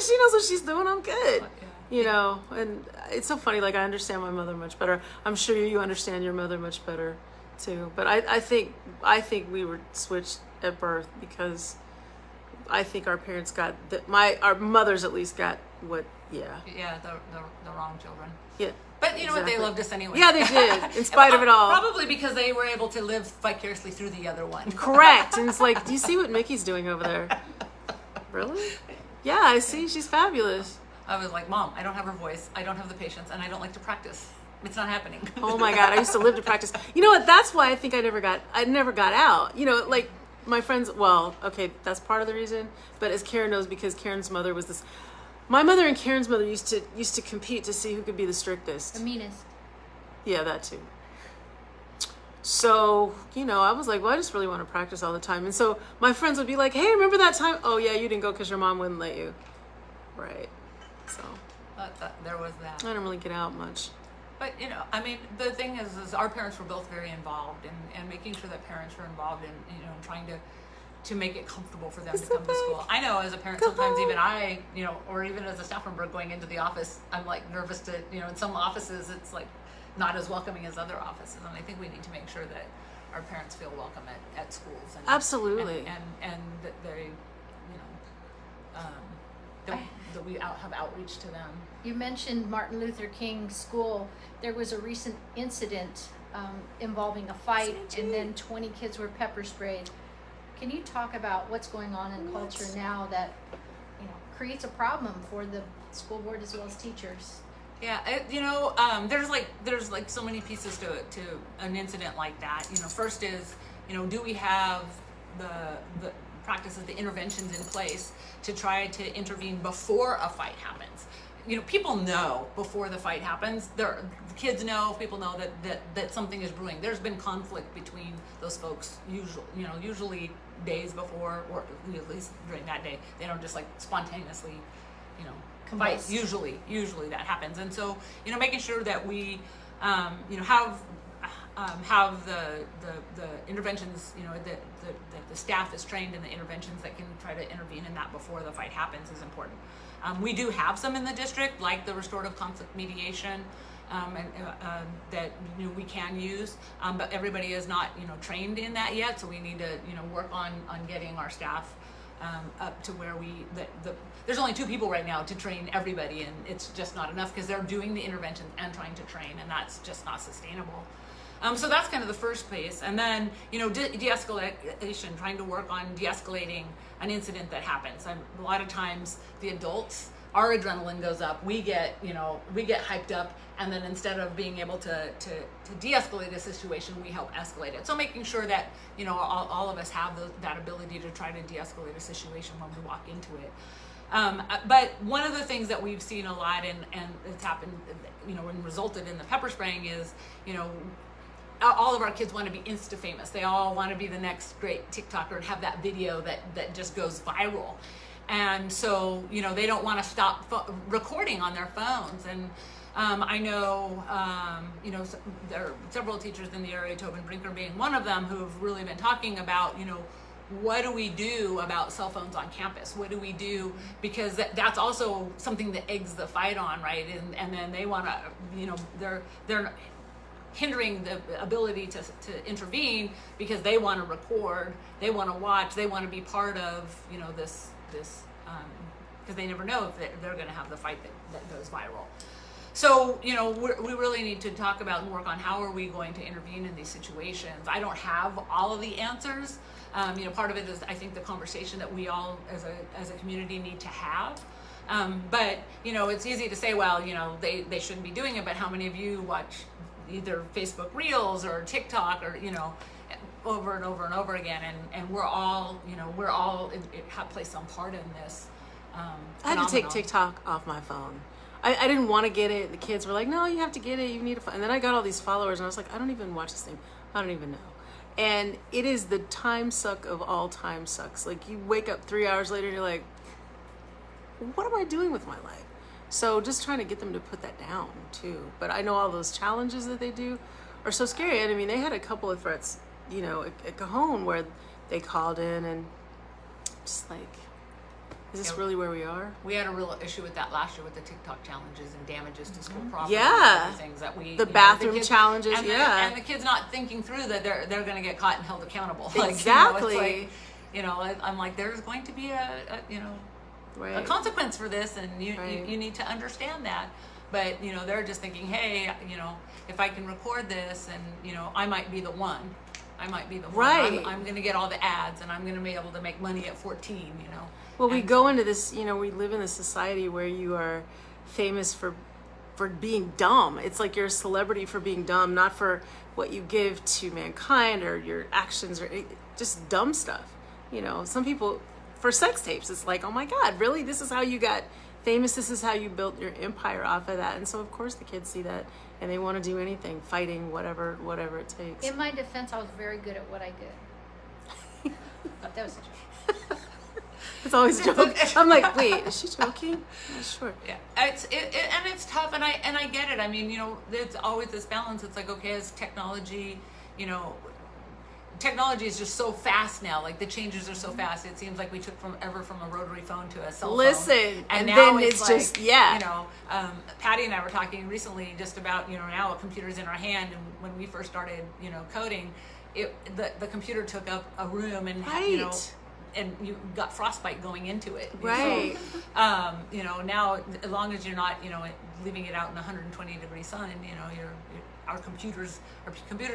she knows what she's doing. I'm good. And it's so funny. Like I understand my mother much better. I'm sure you understand your mother much better too. But I think we were switched at birth because I think our parents got our mothers at least got what. Yeah. Yeah, the wrong children. Yeah. But you know what? They loved us anyway. Yeah, they did, in spite of it all. Probably because they were able to live vicariously through the other one. Correct. And it's like, do you see what Mickey's doing over there? Really? Yeah, I see. She's fabulous. I was like, Mom, I don't have her voice. I don't have the patience, and I don't like to practice. It's not happening. Oh my God, I used to live to practice. You know what? That's why I think I never got out. Like my friends. Well, okay, that's part of the reason. But as Karen knows, because Karen's mother was this. My mother and Karen's mother used to compete to see who could be the strictest. The meanest. Yeah, that too. So, I was like, well, I just really want to practice all the time. And so my friends would be like, hey, remember that time? Oh, yeah, you didn't go because your mom wouldn't let you. Right. So. There was that. I don't really get out much. But, I mean, the thing is our parents were both very involved and making sure that parents were involved in, trying to make it comfortable for them to come to school. I know as a parent, sometimes even I, or even as a staff member going into the office, I'm like nervous to, in some offices, it's like not as welcoming as other offices. And I think we need to make sure that our parents feel welcome at schools. And, absolutely. And that they, that we have outreach to them. You mentioned Martin Luther King School. There was a recent incident involving a fight, and then 20 kids were pepper sprayed. Can you talk about what's going on in culture now that creates a problem for the school board as well as teachers? Yeah, there's so many pieces to an incident like that. First is do we have the practices, the interventions in place to try to intervene before a fight happens? People know before the fight happens. The kids know, people know that something is brewing. There's been conflict between those folks usually days before, or at least during that day. They don't just like spontaneously, fight. Usually that happens. And so, making sure that we, have the interventions, that the staff is trained in the interventions that can try to intervene in that before the fight happens is important. We do have some in the district, like the restorative conflict mediation, that we can use, but everybody is not trained in that yet. So we need to work on getting our staff up to where there's only 2 people right now to train everybody, and it's just not enough because they're doing the intervention and trying to train, and that's just not sustainable. So that's kind of the first place. And then, de-escalation, trying to work on de-escalating an incident that happens. A lot of times the adults, our adrenaline goes up, we get hyped up, and then instead of being able to de-escalate a situation, we help escalate it. So making sure that, all of us have that ability to try to de-escalate a situation when we walk into it. But one of the things that we've seen a lot, and it's happened, and resulted in the pepper spraying is, all of our kids want to be Insta famous. They all want to be the next great TikToker and have that video that just goes viral. And so, they don't want to stop recording on their phones. And I know, there are several teachers in the area, Tobin Brinker being one of them, who've really been talking about, what do we do about cell phones on campus? What do we do? Because that's also something that eggs the fight on, right? And then they want to, they're hindering the ability to intervene because they want to record, they want to watch, they want to be part of, this because they never know if they're going to have the fight that goes viral. So, we really need to talk about and work on how are we going to intervene in these situations. I don't have all of the answers. Part of it is, I think, the conversation that we all as a community need to have. But, it's easy to say, well, they shouldn't be doing it, but how many of you watch either Facebook Reels or TikTok or, over and over and over again, and we're all play some part in this. I had to take TikTok off my phone. I didn't want to get it. The kids were like, no, you have to get it. You need to. And then I got all these followers, and I was like, I don't even watch this thing. I don't even know. And it is the time suck of all time sucks. Like, you wake up 3 hours later, and you're like, what am I doing with my life? So just trying to get them to put that down too. But I know all those challenges that they do are so scary. And I mean, they had a couple of threats, at Cajon where they called in and just like, is this really where we are? We had a real issue with that last year with the TikTok challenges and damages to school property. Yeah. And things that the bathroom the kids, challenges. And yeah. The kids not thinking through that they're going to get caught and held accountable. Exactly. I'm like, there's going to be a right. consequence for this, and you need to understand that. But they're just thinking, hey, if I can record this, and I might be the one. Right. I'm going to get all the ads, and I'm going to be able to make money at 14. Well, we go into this. We live in a society where you are famous for being dumb. It's like you're a celebrity for being dumb, not for what you give to mankind or your actions or just dumb stuff. Some people. For sex tapes, it's like, oh my God, really? This is how you got famous? This is how you built your empire off of that? And so, of course, the kids see that, and they want to do anything, fighting, whatever it takes. In my defense, I was very good at what I did. That was a joke. It's always a joke. I'm like, wait, is she joking? Yeah, sure. Yeah, it's tough, and I get it. I mean, there's always this balance. It's like, okay, as technology, technology is just so fast now. Like, the changes are so fast. It seems like we took from a rotary phone to a cell phone. Listen, and now then it's like, just, yeah. Patty and I were talking recently just about, now a computer's in our hand, and when we first started, coding, the computer took up a room, and right. And you got frostbite going into it. Right. So, now as long as you're not, leaving it out in 120-degree sun, our computers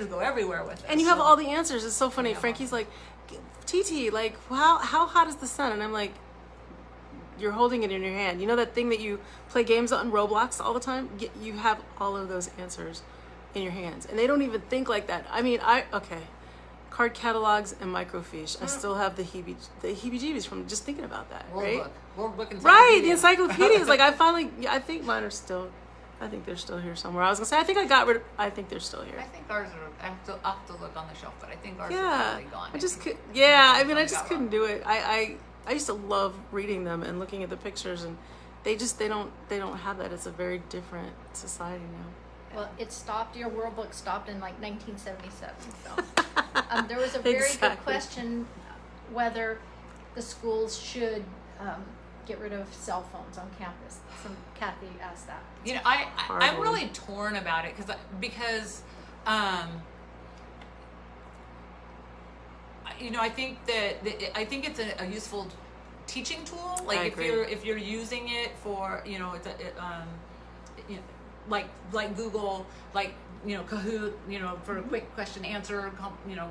go everywhere with it. And you have all the answers. It's so funny. Frankie's like, TT, like, how hot is the sun? And I'm like, you're holding it in your hand. You know that thing that you play games on Roblox all the time? You have all of those answers in your hands. And they don't even think like that. I mean, card catalogs and microfiche. I still have the heebie-jeebies from just thinking about that, right? World book right, the encyclopedias. Like, I think mine are still, I think they're still here somewhere. I was going to say, I think they're still here. I think ours are, I'll have to look on the shelf, but I think ours are probably gone. I just couldn't do it. I used to love reading them and looking at the pictures, and they don't have that. It's a very different society now. Well, it stopped. Your World Book stopped in like 1977. So there was a very good question whether the schools should get rid of cell phones on campus. Kathy asked that. I'm really torn about it because I think that I think it's a useful teaching tool. I Like agree. if you're using it for, you know, you know, like Google, like, you know, Kahoot, you know, for a quick question answer, you know,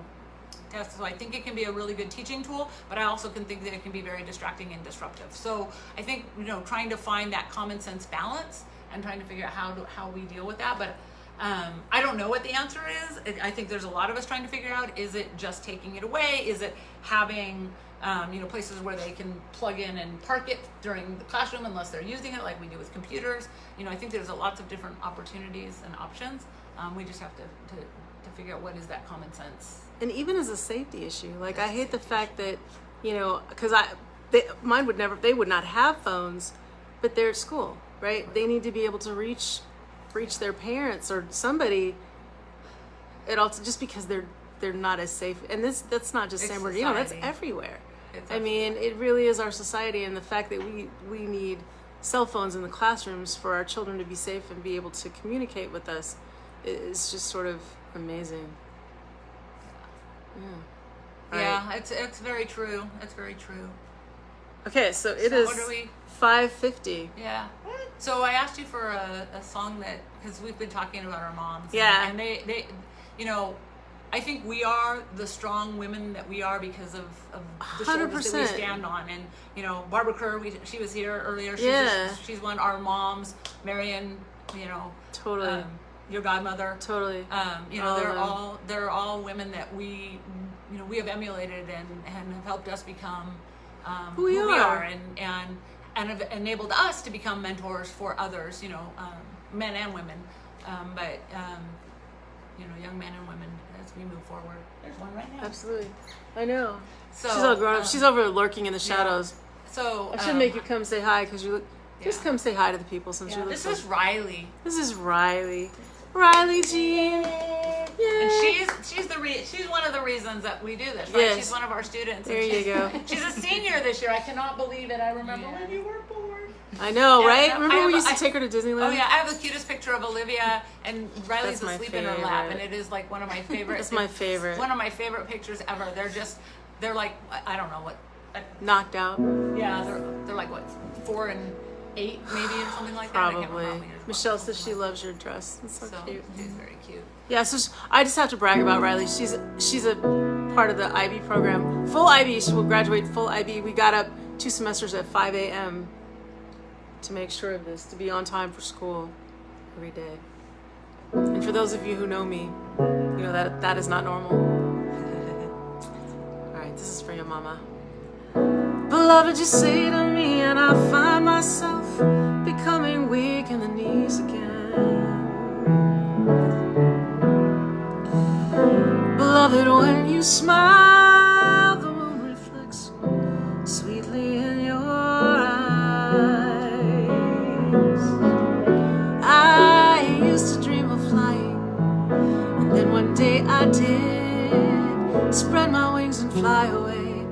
test. So I think it can be a really good teaching tool, but I also can think that it can be very distracting and disruptive. So I think, you know, trying to find that common sense balance and trying to figure out how we deal with that. But I don't know what the answer is. I think there's a lot of us trying to figure out, is it just taking it away? Is it having, you know, places where they can plug in and park it during the classroom unless they're using it, like we do with computers? You know, I think there's lots of different opportunities and options. We just have to figure out what is that common sense. And even as a safety issue, like I hate the fact that, you know, because they would not have phones, but they're at school, right? They need to be able to reach their parents or somebody. It also, just because they're not as safe, and that's not just It's San Bernardino, that's society. everywhere. It's I mean, it really is our society, and the fact that we need cell phones in the classrooms for our children to be safe and be able to communicate with us is just sort of amazing. Yeah, it's very true. It's very true. Okay, so it So is what are we- 5:50. Yeah. So I asked you for a song that, because we've been talking about our moms. Yeah. And they, you know, I think we are the strong women that we are because of the shoulders that we 100%. stand on. And, you know, Barbara Kerr, she was here earlier. She's one of our moms. Marion, you know. Totally. Your godmother. Totally. You know, they're all women that we have emulated and have helped us become who we are. and have enabled us to become mentors for others, you know, men and women, but you know, young men and women as we move forward. There's one right now. Absolutely. I know. So She's all grown up. She's over lurking in the shadows. So I should make you come say hi, because you look. Just yeah. come say hi to the people since you Yeah, look. this so- is Riley. This is Riley. Riley Jean. Yay. And she's one of the reasons that we do this, right? Yes. She's one of our students. There and you go. She's a senior this year. I cannot believe it. I remember when you were born. I know, Yeah, right? no, Remember I when we have- used to take her to Disneyland? Oh yeah, I have the cutest picture of Olivia, and Riley's That's my asleep in her lap, favorite. and it is like one of my favorite. That's my favorite. One of my favorite pictures ever. They're like, I don't know what. Knocked out. Yeah, they're like what, 4 and 8 maybe, or something like that. I can't Probably. remember. Michelle says she loves your dress. It's so cute. She's very cute. Yeah, so I just have to brag about Riley. She's a part of the IB program. Full IB. She will graduate full IB. We got up 2 semesters at 5 a.m. to make sure of this, to be on time for school every day. And for those of you who know me, you know that is not normal. All right, this is for your mama. Beloved, you say to me, and I find myself becoming weak in the knees again. Beloved, when you smile, the moon reflects sweetly in your eyes. I used to dream of flying, and then one day I did spread my wings and fly away,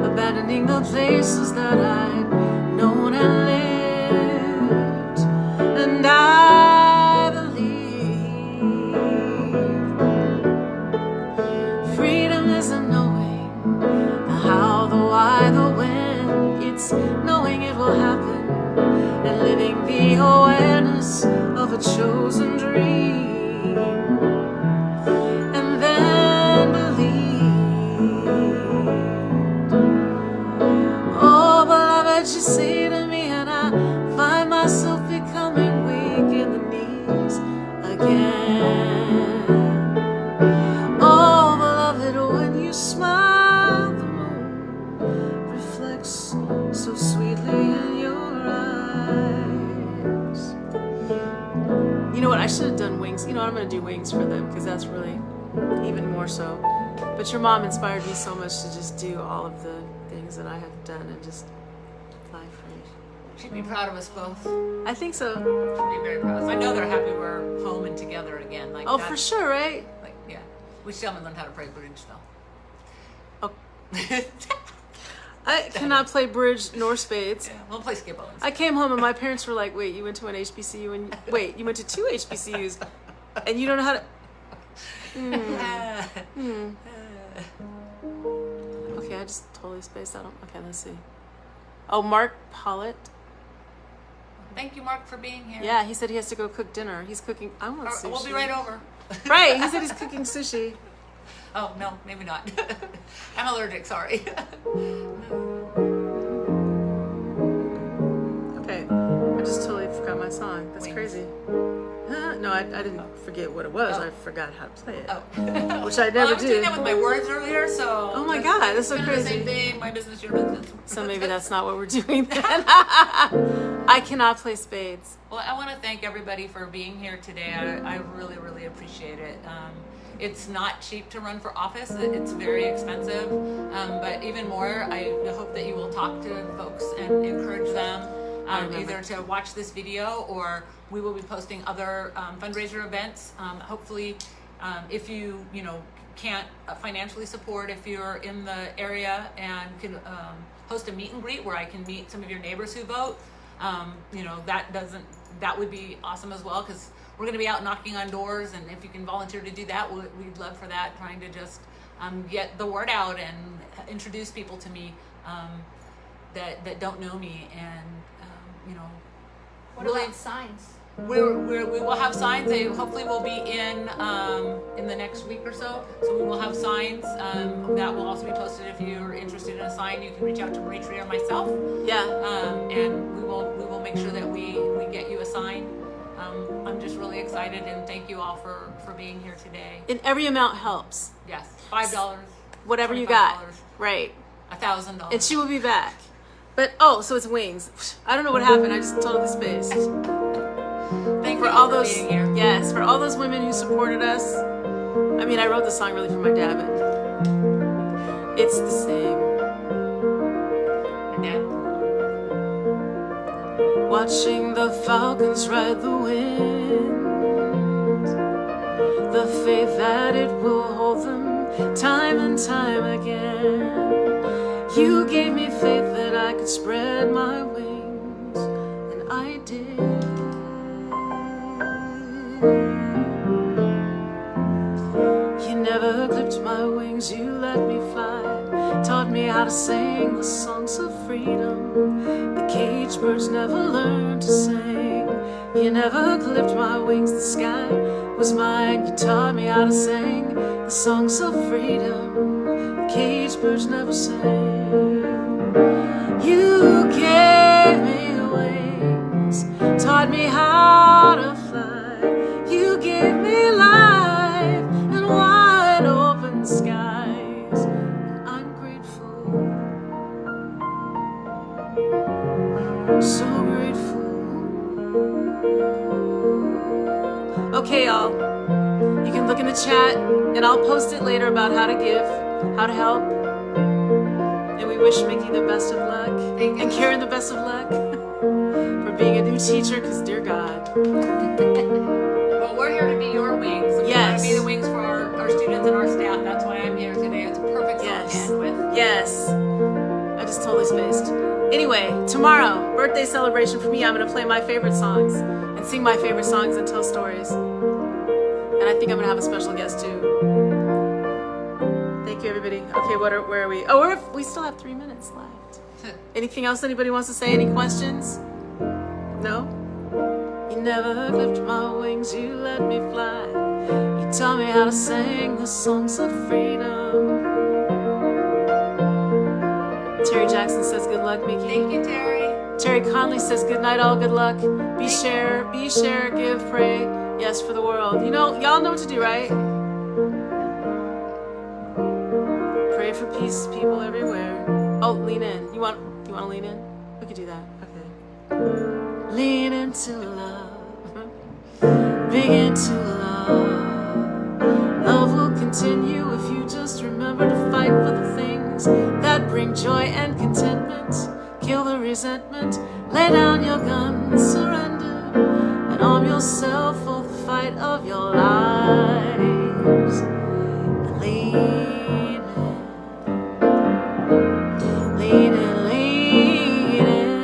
abandoning the places that I'd known and lived. And I believe freedom isn't knowing the how, the why, the when. It's knowing it will happen and living the awareness of a chosen dream. And then believe. Oh, beloved, you say to me, and I find myself becoming weak in the knees again. Oh, beloved, when you smile, the moon reflects so sweetly in your eyes. You know what? I should have done wings. You know what? I'm going to do wings for them, because that's really even more so. But your mom inspired me so much to just do all of the things that I have done and just fly free. She'd be proud of us both. I think so. She'd be very proud of us. I know they're happy we're home and together again. Like Oh, that's- for sure, right? Like, yeah. We still haven't learned how to play bridge though. Oh. I cannot play bridge nor spades. Yeah, we'll play skip bones. I came home and my parents were like, "Wait, you went to an HBCU and wait, you went to 2 HBCUs, and you don't know how to." Okay, I just totally spaced out. Okay, let's see. Oh, Mark Pollitt. Thank you, Mark, for being here. Yeah, he said he has to go cook dinner. He's cooking. I want sushi. We'll be right over. Right, he said he's cooking sushi. Oh, no, maybe not. I'm allergic, sorry. Okay, I just totally forgot my song. That's Wings. crazy. No, I didn't forget what it was. Oh. I forgot how to play it. Oh. Which I Well, never I was doing do. that with my words earlier, so. Oh my God, that's so kind of the crazy. same thing, my business, your business. So maybe that's not what we're doing then. I cannot play spades. Well, I want to thank everybody for being here today. I really, really appreciate it. It's not cheap to run for office. It's very expensive. But even more, I hope that you will talk to folks and encourage them either to watch this video, or we will be posting other fundraiser events. Hopefully, if you can't financially support, if you're in the area and can host a meet and greet where I can meet some of your neighbors who vote, that would be awesome as well, because we're going to be out knocking on doors, and if you can volunteer to do that, we'd love for that, trying to just get the word out and introduce people to me that don't know me, and What really, about signs? we will have signs. They hopefully will be in the next week or so. So we will have signs that will also be posted. If you're interested in a sign, you can reach out to Marie Tree or myself. Yeah. And we will make sure that we get you a sign. I'm just really excited, and thank you all for being here today. And every amount helps. Yes, $5. Whatever you got. $25, Right. $1,000. And she will be back. But so it's wings. I don't know what happened. I just totally spaced. Thank For you all for those, being here. yes, for all those women who supported us. I mean, I wrote the song really for my dad, but it's the same. And Dad. Watching the falcons ride the wind, the faith that it will hold them time and time again. You gave me faith that I could spread my wings, and I did. You never clipped my wings, you let me fly, taught me how to sing the songs of freedom the caged birds never learned to sing. You never clipped my wings, the sky was mine. You taught me how to sing the songs of freedom the caged birds never sang. You gave me wings, taught me how to fly. You gave me life and wide open skies, and I'm grateful, so grateful. Okay, y'all, you can look in the chat, and I'll post it later about how to give, how to help. And we wish Mickey the best of luck, and Karen the best of luck for being a new teacher, because dear God. Well, we're here to be your wings. We Yes. want to be the wings for our students and our staff. That's why I'm here today. It's a perfect song Yes. to end with. Yes. I just totally spaced. Anyway, tomorrow, birthday celebration for me. I'm going to play my favorite songs and sing my favorite songs and tell stories. And I think I'm going to have a special guest too. Thank you, everybody. Okay, where are we? Oh, we still have 3 minutes left. Anything else anybody wants to say? Any questions? No? You never clipped my wings, you let me fly. You taught me how to sing the songs of freedom. Terry Jackson says good luck, Mickey. Thank you, Terry. Terry Conley says good night, all good luck. Be share, give, pray. Yes, for the world. Y'all know what to do, right? Pray for peace, people everywhere. Oh, lean in. You want to lean in? We could do that. Okay. Lean into love. Begin to love. Love will continue if you just remember to fight for the things that bring joy and contentment. Kill the resentment. Lay down your guns, surrender, and arm yourself for the fight of your lives. And lean in. Lean in, lean in.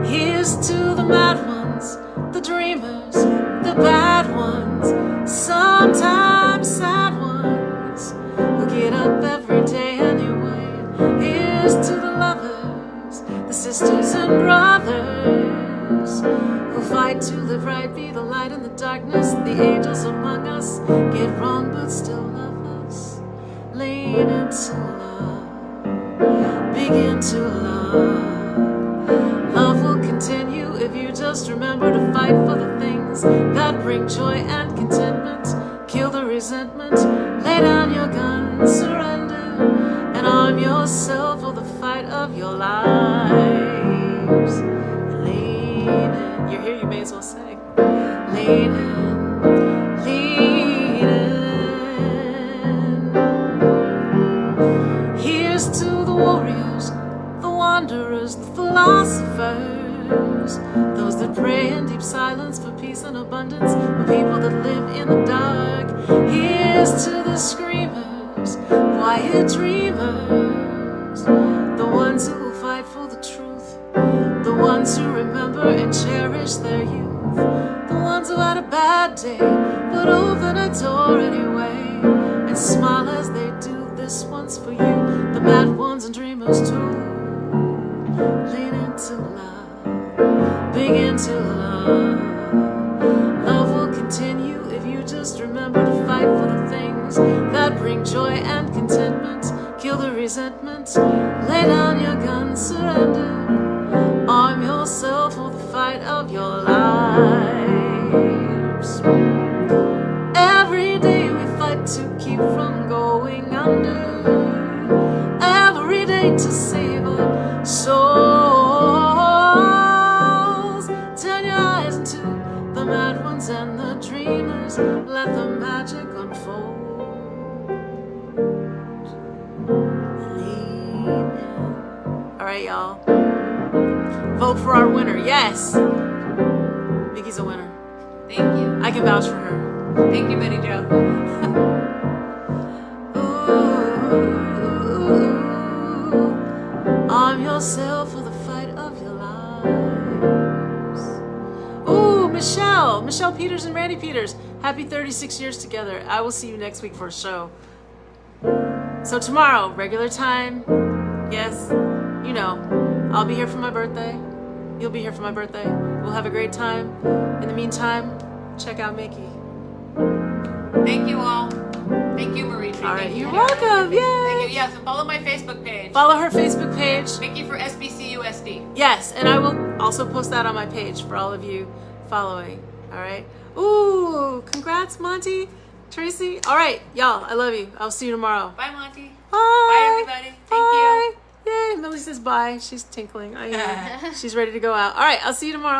Here's to the mad ones, the dreamers, the bad ones, sometimes sad ones, who get up every day anyway Here's to the lovers, the sisters and brothers who fight to live right, be the light in the darkness. The angels among us get wrong but still love us. Lean into love, begin to love. Love will continue if you just remember to fight for the things that bring joy and contentment. Kill the resentment, lay down your gun, surrender, and arm yourself for the fight of your lives. Lean in. You're here, you may as well sing. Lean in, lean in. Here's to the warriors, the wanderers, the philosophers, those that pray in deep silence for peace and abundance, the people that live in the dark. Here's to the screamers, quiet dreamers, the ones who will fight for the truth, the ones who remember and cherish their youth, the ones who had a bad day but open a door anyway and smile as they do. This one's for you, the mad ones and dreamers too. Lean into love, begin to love. Love will continue if you just remember to fight for the things that bring joy and contentment. Kill the resentment, lay down your gun, surrender, arm yourself for the fight of your lives. Every day we fight to keep from going under, every day to save our souls. Turn your eyes into the mad ones and the dreamers, let the magic unfold. All right, y'all, vote for our winner. Yes, Mickey's a winner. Thank you. I can vouch for her. Thank you, Betty Jo. Arm yourself for the fight of your lives. Ooh, Michelle Peters and Randy Peters. Happy 36 years together. I will see you next week for a show. So tomorrow, regular time. Yes, you know, I'll be here for my birthday. You'll be here for my birthday. We'll have a great time. In the meantime, check out Mickey. Thank you all. Thank you, Marie. All right, you're welcome. Yay. Thank you. Yes, and follow my Facebook page. Follow her Facebook page. Mickey for SBCUSD. Yes, and I will also post that on my page for all of you following. All right. Ooh, congrats, Monty, Tracy. All right, y'all, I love you. I'll see you tomorrow. Bye, Monty. Bye. Bye, everybody. Thank you. Yay, Millie says bye. She's tinkling. She's ready to go out. All right, I'll see you tomorrow.